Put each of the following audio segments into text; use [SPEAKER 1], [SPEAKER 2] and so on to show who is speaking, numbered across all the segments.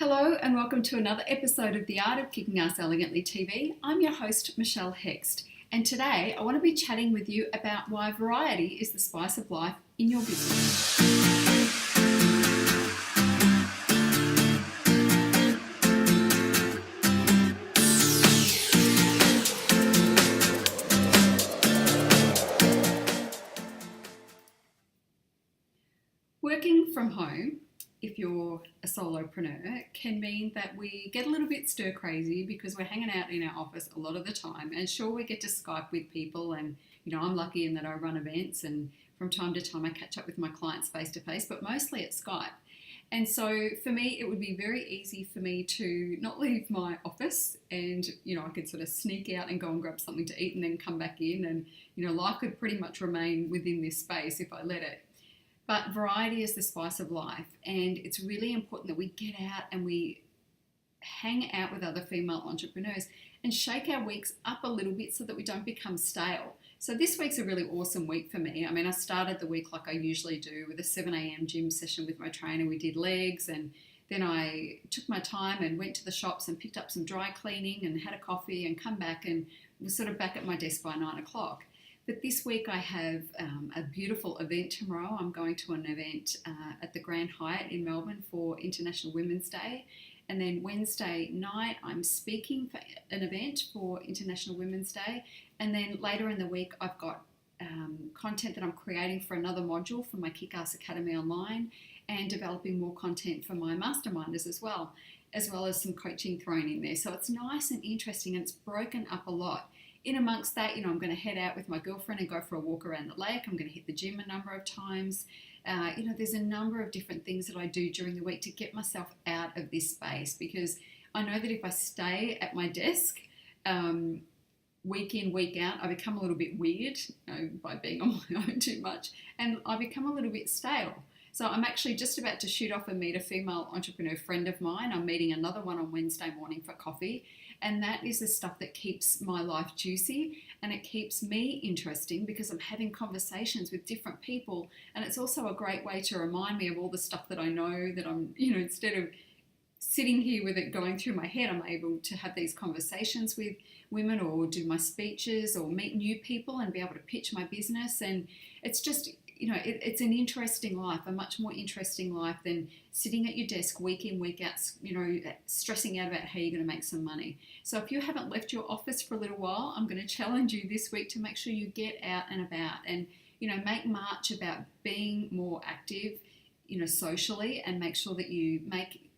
[SPEAKER 1] Hello and welcome to another episode of The Art of Kicking Ass Elegantly TV. I'm your host, Michelle Hext, and today I want to be chatting with you about why variety is the spice of life in your business. Working from home, if you're a solopreneur, can mean that we get a little bit stir crazy because we're hanging out in our office a lot of the time. And sure, we get to Skype with people, and I'm lucky in that I run events, and from time to time I catch up with my clients face to face, but mostly at Skype. And so for me, it would be very easy for me to not leave my office, and I could sort of sneak out and go and grab something to eat and then come back in, and life could pretty much remain within this space if I let it. But variety is the spice of life, and it's really important that we get out and we hang out with other female entrepreneurs and shake our weeks up a little bit so that we don't become stale. So this week's a really awesome week for me. I mean, I started the week like I usually do with a 7 a.m. gym session with my trainer. We did legs, and then I took my time and went to the shops and picked up some dry cleaning and had a coffee and come back and was sort of back at my desk by 9 o'clock. But this week I have a beautiful event tomorrow. I'm going to an event at the Grand Hyatt in Melbourne for International Women's Day. And then Wednesday night I'm speaking for an event for International Women's Day. And then later in the week I've got content that I'm creating for another module for my Kick-Ass Academy online, and developing more content for my masterminders as well as some coaching thrown in there. So it's nice and interesting, and it's broken up a lot. In amongst that, I'm going to head out with my girlfriend and go for a walk around the lake. I'm going to hit the gym a number of times. There's a number of different things that I do during the week to get myself out of this space, because I know that if I stay at my desk week in, week out, I become a little bit weird by being on my own too much, and I become a little bit stale. So I'm actually just about to shoot off and meet a female entrepreneur friend of mine. I'm meeting another one on Wednesday morning for coffee. And that is the stuff that keeps my life juicy, and it keeps me interesting because I'm having conversations with different people. And it's also a great way to remind me of all the stuff that I know that I'm, instead of sitting here with it going through my head, I'm able to have these conversations with women or do my speeches or meet new people and be able to pitch my business. And it's just, it's an interesting life, a much more interesting life than sitting at your desk week in, week out, stressing out about how you're going to make some money. So if you haven't left your office for a little while, I'm going to challenge you this week to make sure you get out and about and, make March about being more active, socially, and make sure that you make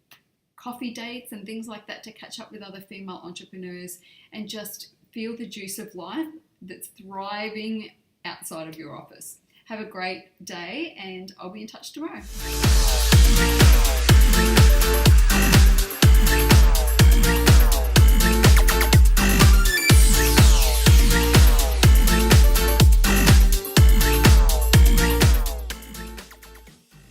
[SPEAKER 1] coffee dates and things like that to catch up with other female entrepreneurs and just feel the juice of life that's thriving outside of your office. Have a great day, and I'll be in touch tomorrow.